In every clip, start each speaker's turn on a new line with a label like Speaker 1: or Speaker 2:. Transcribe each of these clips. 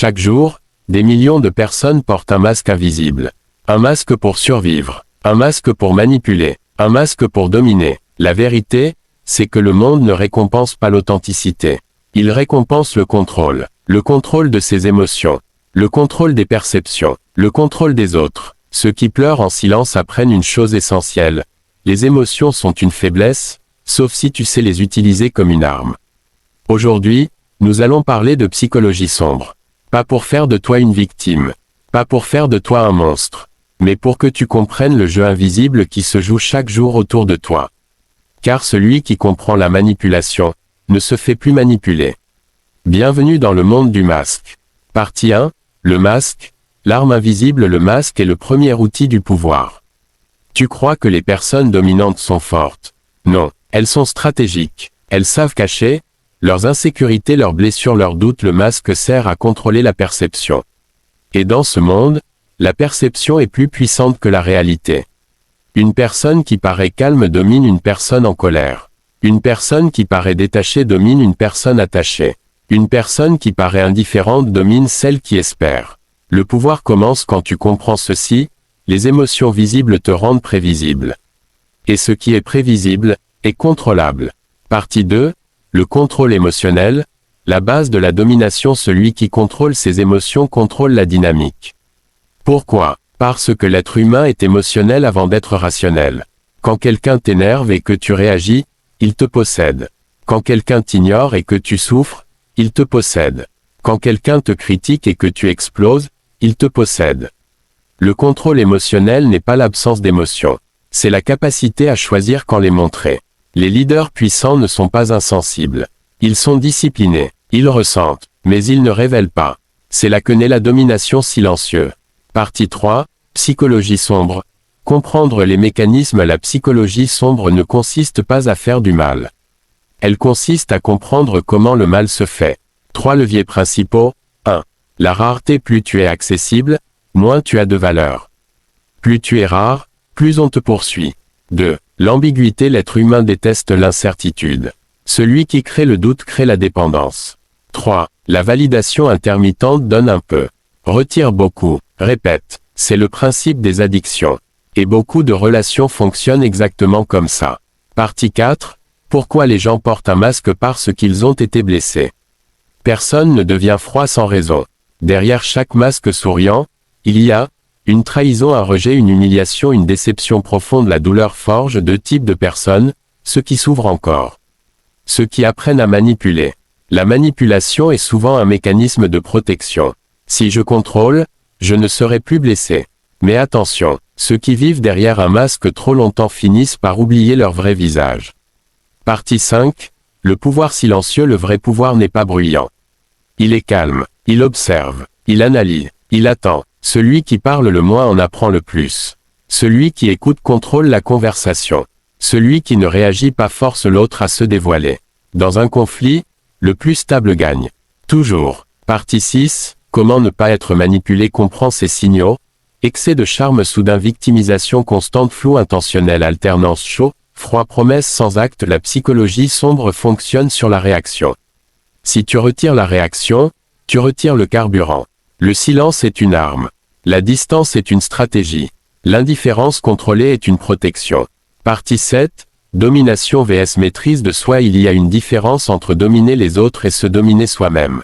Speaker 1: Chaque jour, des millions de personnes portent un masque invisible. Un masque pour survivre. Un masque pour manipuler. Un masque pour dominer. La vérité, c'est que le monde ne récompense pas l'authenticité. Il récompense le contrôle. Le contrôle de ses émotions. Le contrôle des perceptions. Le contrôle des autres. Ceux qui pleurent en silence apprennent une chose essentielle. Les émotions sont une faiblesse, sauf si tu sais les utiliser comme une arme. Aujourd'hui, nous allons parler de psychologie sombre. Pas pour faire de toi une victime. Pas pour faire de toi un monstre. Mais pour que tu comprennes le jeu invisible qui se joue chaque jour autour de toi. Car celui qui comprend la manipulation, ne se fait plus manipuler. Bienvenue dans le monde du masque. Partie 1, le masque, l'arme invisible. Le masque est le premier outil du pouvoir. Tu crois que les personnes dominantes sont fortes? Non, elles sont stratégiques. Elles savent cacher leurs insécurités, leurs blessures, leurs doutes. Le masque sert à contrôler la perception. Et dans ce monde, la perception est plus puissante que la réalité. Une personne qui paraît calme domine une personne en colère. Une personne qui paraît détachée domine une personne attachée. Une personne qui paraît indifférente domine celle qui espère. Le pouvoir commence quand tu comprends ceci, les émotions visibles te rendent prévisible. Et ce qui est prévisible, est contrôlable. Partie 2, le contrôle émotionnel, la base de la domination. Celui qui contrôle ses émotions contrôle la dynamique. Pourquoi? Parce que l'être humain est émotionnel avant d'être rationnel. Quand quelqu'un t'énerve et que tu réagis, il te possède. Quand quelqu'un t'ignore et que tu souffres, il te possède. Quand quelqu'un te critique et que tu exploses, il te possède. Le contrôle émotionnel n'est pas l'absence d'émotions. C'est la capacité à choisir quand les montrer. Les leaders puissants ne sont pas insensibles. Ils sont disciplinés. Ils ressentent, mais ils ne révèlent pas. C'est là que naît la domination silencieuse. Partie 3, psychologie sombre. Comprendre les mécanismes. La psychologie sombre ne consiste pas à faire du mal. Elle consiste à comprendre comment le mal se fait. 3 leviers principaux. 1. La rareté. Plus tu es accessible, moins tu as de valeur. Plus tu es rare, plus on te poursuit. 2. L'ambiguïté. L'être humain déteste l'incertitude. Celui qui crée le doute crée la dépendance. 3. La validation intermittente. Donne un peu, retire beaucoup, répète. C'est le principe des addictions. Et beaucoup de relations fonctionnent exactement comme ça. Partie 4. Pourquoi les gens portent un masque? Parce qu'ils ont été blessés. Personne ne devient froid sans raison. Derrière chaque masque souriant, il y a une trahison, un rejet, une humiliation, une déception profonde. La douleur forge 2 types de personnes, ceux qui s'ouvrent encore. Ceux qui apprennent à manipuler. La manipulation est souvent un mécanisme de protection. Si je contrôle, je ne serai plus blessé. Mais attention, ceux qui vivent derrière un masque trop longtemps finissent par oublier leur vrai visage. Partie 5, le pouvoir silencieux. Le vrai pouvoir n'est pas bruyant. Il est calme, il observe, il analyse, il attend. Celui qui parle le moins en apprend le plus. Celui qui écoute contrôle la conversation. Celui qui ne réagit pas force l'autre à se dévoiler. Dans un conflit, le plus stable gagne. Toujours. Partie 6, comment ne pas être manipulé. Comprend ces signaux. Excès de charme soudain, victimisation constante, flou intentionnel, alternance chaud, froid, promesse sans acte. La psychologie sombre fonctionne sur la réaction. Si tu retires la réaction, tu retires le carburant. Le silence est une arme. La distance est une stratégie. L'indifférence contrôlée est une protection. Partie 7, domination vs maîtrise de soi. Il y a une différence entre dominer les autres et se dominer soi-même.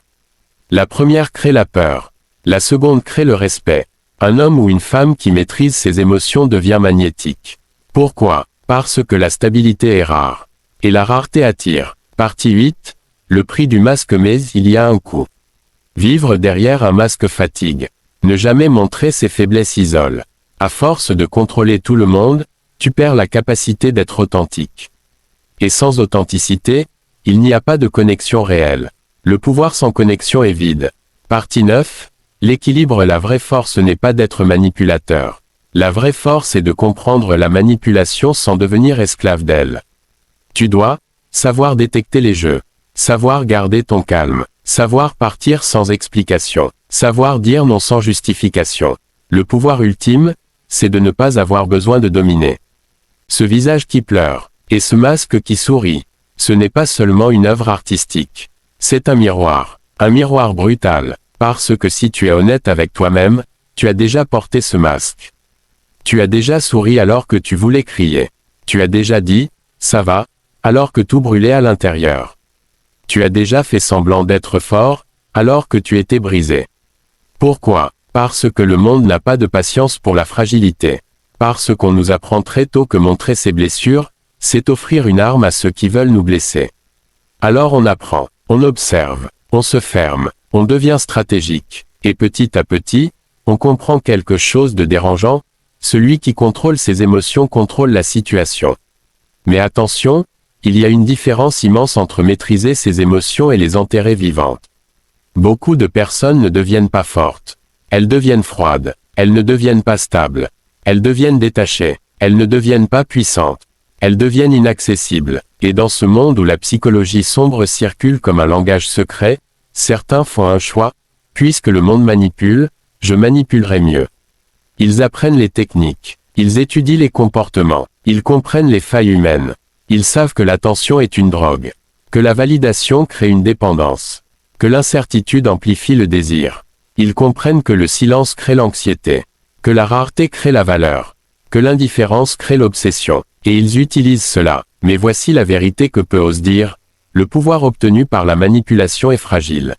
Speaker 1: La première crée la peur. La seconde crée le respect. Un homme ou une femme qui maîtrise ses émotions devient magnétique. Pourquoi? Parce que la stabilité est rare. Et la rareté attire. Partie 8, le prix du masque. Mais il y a un coût. Vivre derrière un masque fatigue. Ne jamais montrer ses faiblesses isole. À force de contrôler tout le monde, tu perds la capacité d'être authentique. Et sans authenticité, il n'y a pas de connexion réelle. Le pouvoir sans connexion est vide. Partie 9, l'équilibre. La vraie force n'est pas d'être manipulateur. La vraie force est de comprendre la manipulation sans devenir esclave d'elle. Tu dois savoir détecter les jeux, savoir garder ton calme, savoir partir sans explication, savoir dire non sans justification. Le pouvoir ultime, c'est de ne pas avoir besoin de dominer. Ce visage qui pleure, et ce masque qui sourit, ce n'est pas seulement une œuvre artistique. C'est un miroir brutal, Parce que si tu es honnête avec toi-même, tu as déjà porté ce masque. Tu as déjà souri alors que tu voulais crier. Tu as déjà dit « ça va » alors que tout brûlait à l'intérieur. Tu as déjà fait semblant d'être fort, alors que tu étais brisé. Pourquoi? Parce que le monde n'a pas de patience pour la fragilité. Parce qu'on nous apprend très tôt que montrer ses blessures, c'est offrir une arme à ceux qui veulent nous blesser. Alors on apprend, on observe, on se ferme, on devient stratégique, et petit à petit, on comprend quelque chose de dérangeant, celui qui contrôle ses émotions contrôle la situation. Mais attention, il y a une différence immense entre maîtriser ses émotions et les enterrer vivantes. Beaucoup de personnes ne deviennent pas fortes. Elles deviennent froides, elles ne deviennent pas stables, elles deviennent détachées, elles ne deviennent pas puissantes, elles deviennent inaccessibles, et dans ce monde où la psychologie sombre circule comme un langage secret, certains font un choix, puisque le monde manipule, je manipulerai mieux. Ils apprennent les techniques, ils étudient les comportements, ils comprennent les failles humaines. Ils savent que l'attention est une drogue, que la validation crée une dépendance, que l'incertitude amplifie le désir. Ils comprennent que le silence crée l'anxiété, que la rareté crée la valeur, que l'indifférence crée l'obsession, et ils utilisent cela. Mais voici la vérité que peu osent dire, le pouvoir obtenu par la manipulation est fragile.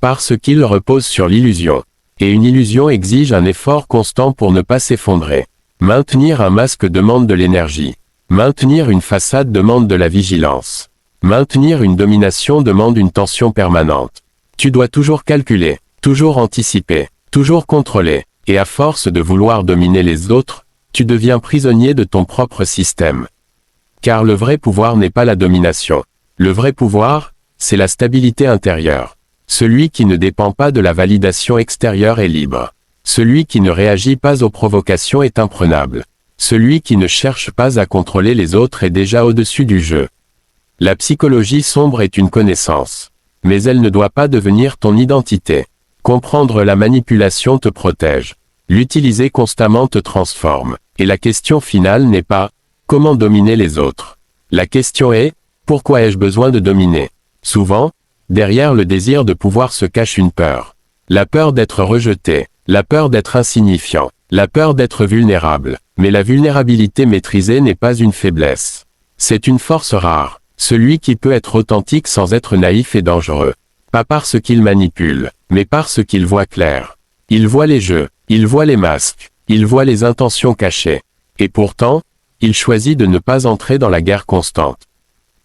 Speaker 1: Parce qu'il repose sur l'illusion. Et une illusion exige un effort constant pour ne pas s'effondrer. Maintenir un masque demande de l'énergie. Maintenir une façade demande de la vigilance. Maintenir une domination demande une tension permanente. Tu dois toujours calculer, toujours anticiper, toujours contrôler, et à force de vouloir dominer les autres, tu deviens prisonnier de ton propre système. Car le vrai pouvoir n'est pas la domination. Le vrai pouvoir, c'est la stabilité intérieure. Celui qui ne dépend pas de la validation extérieure est libre. Celui qui ne réagit pas aux provocations est imprenable. Celui qui ne cherche pas à contrôler les autres est déjà au-dessus du jeu. La psychologie sombre est une connaissance. Mais elle ne doit pas devenir ton identité. Comprendre la manipulation te protège. L'utiliser constamment te transforme. Et la question finale n'est pas « comment dominer les autres ?» La question est « pourquoi ai-je besoin de dominer ?» Souvent, derrière le désir de pouvoir se cache une peur. La peur d'être rejeté, la peur d'être insignifiant, la peur d'être vulnérable. Mais la vulnérabilité maîtrisée n'est pas une faiblesse. C'est une force rare. Celui qui peut être authentique sans être naïf est dangereux. Pas parce qu'il manipule, mais parce qu'il voit clair. Il voit les jeux, il voit les masques, il voit les intentions cachées. Et pourtant, il choisit de ne pas entrer dans la guerre constante.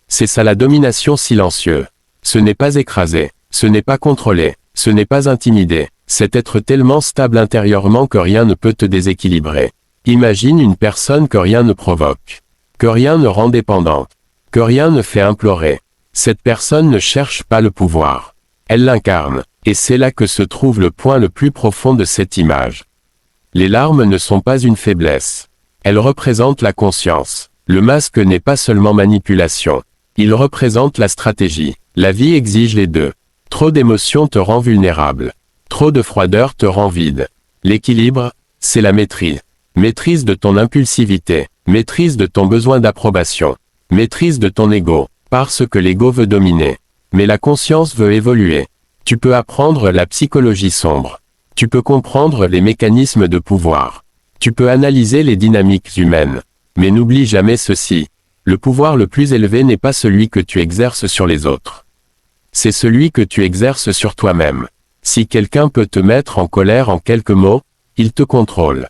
Speaker 1: C'est ça la domination silencieuse. Ce n'est pas écraser, ce n'est pas contrôler, ce n'est pas intimider, c'est être tellement stable intérieurement que rien ne peut te déséquilibrer. Imagine une personne que rien ne provoque, que rien ne rend dépendante, que rien ne fait implorer. Cette personne ne cherche pas le pouvoir. Elle l'incarne, et c'est là que se trouve le point le plus profond de cette image. Les larmes ne sont pas une faiblesse. Elles représentent la conscience. Le masque n'est pas seulement manipulation. Il représente la stratégie. La vie exige les deux. Trop d'émotions te rend vulnérable. Trop de froideur te rend vide. L'équilibre, c'est la maîtrise. Maîtrise de ton impulsivité. Maîtrise de ton besoin d'approbation. Maîtrise de ton ego. Parce que l'ego veut dominer. Mais la conscience veut évoluer. Tu peux apprendre la psychologie sombre. Tu peux comprendre les mécanismes de pouvoir. Tu peux analyser les dynamiques humaines. Mais n'oublie jamais ceci. Le pouvoir le plus élevé n'est pas celui que tu exerces sur les autres. C'est celui que tu exerces sur toi-même. Si quelqu'un peut te mettre en colère en quelques mots, il te contrôle.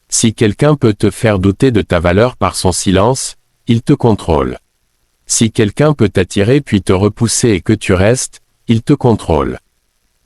Speaker 1: Si quelqu'un peut te faire douter de ta valeur par son silence, il te contrôle. Si quelqu'un peut t'attirer puis te repousser et que tu restes, il te contrôle.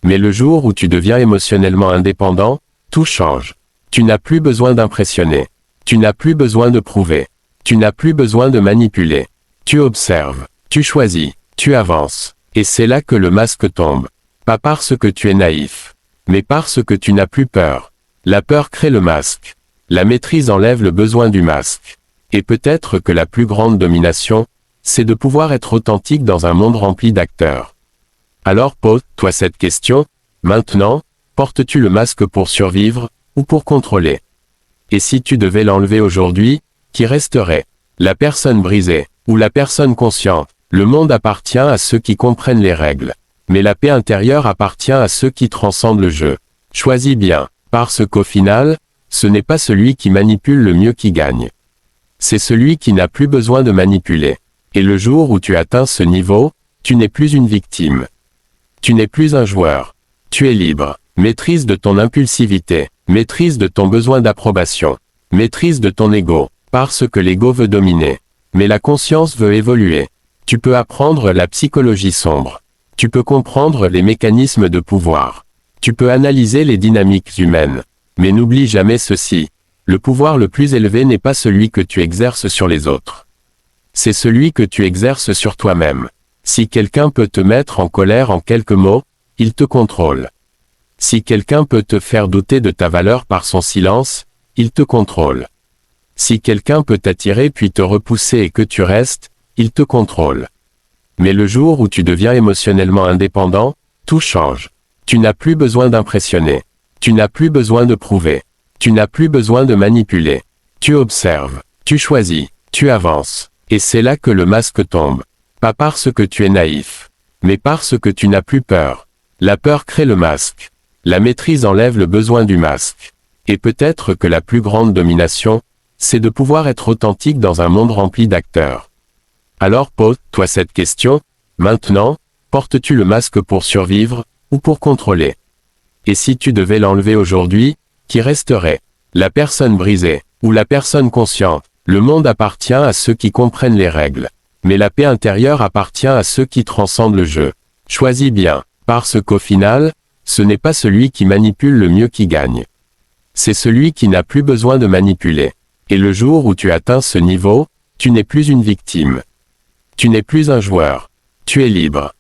Speaker 1: Mais le jour où tu deviens émotionnellement indépendant, tout change. Tu n'as plus besoin d'impressionner. Tu n'as plus besoin de prouver. Tu n'as plus besoin de manipuler. Tu observes, tu choisis, tu avances. Et c'est là que le masque tombe. Pas parce que tu es naïf, mais parce que tu n'as plus peur. La peur crée le masque. La maîtrise enlève le besoin du masque. Et peut-être que la plus grande domination, c'est de pouvoir être authentique dans un monde rempli d'acteurs. Alors pose-toi cette question, maintenant, portes-tu le masque pour survivre, ou pour contrôler? Et si tu devais l'enlever aujourd'hui, qui resterait? La personne brisée, ou la personne consciente? Le monde appartient à ceux qui comprennent les règles. Mais la paix intérieure appartient à ceux qui transcendent le jeu. Choisis bien, parce qu'au final, ce n'est pas celui qui manipule le mieux qui gagne. C'est celui qui n'a plus besoin de manipuler. Et le jour où tu atteins ce niveau, tu n'es plus une victime. Tu n'es plus un joueur. Tu es libre. Maîtrise de ton impulsivité. Maîtrise de ton besoin d'approbation. Maîtrise de ton ego. Parce que l'ego veut dominer. Mais la conscience veut évoluer. Tu peux apprendre la psychologie sombre. Tu peux comprendre les mécanismes de pouvoir. Tu peux analyser les dynamiques humaines. Mais n'oublie jamais ceci. Le pouvoir le plus élevé n'est pas celui que tu exerces sur les autres. C'est celui que tu exerces sur toi-même. Si quelqu'un peut te mettre en colère en quelques mots, il te contrôle. Si quelqu'un peut te faire douter de ta valeur par son silence, il te contrôle. Si quelqu'un peut t'attirer puis te repousser et que tu restes, il te contrôle. Mais le jour où tu deviens émotionnellement indépendant, tout change. Tu n'as plus besoin d'impressionner. Tu n'as plus besoin de prouver. Tu n'as plus besoin de manipuler. Tu observes. Tu choisis. Tu avances. Et c'est là que le masque tombe. Pas parce que tu es naïf. Mais parce que tu n'as plus peur. La peur crée le masque. La maîtrise enlève le besoin du masque. Et peut-être que la plus grande domination, c'est de pouvoir être authentique dans un monde rempli d'acteurs. Alors pose-toi cette question, maintenant, portes-tu le masque pour survivre, ou pour contrôler? Et si tu devais l'enlever aujourd'hui, qui resterait? La personne brisée, ou la personne consciente? Le monde appartient à ceux qui comprennent les règles. Mais la paix intérieure appartient à ceux qui transcendent le jeu. Choisis bien, parce qu'au final, ce n'est pas celui qui manipule le mieux qui gagne. C'est celui qui n'a plus besoin de manipuler. Et le jour où tu atteins ce niveau, tu n'es plus une victime. Tu n'es plus un joueur. Tu es libre.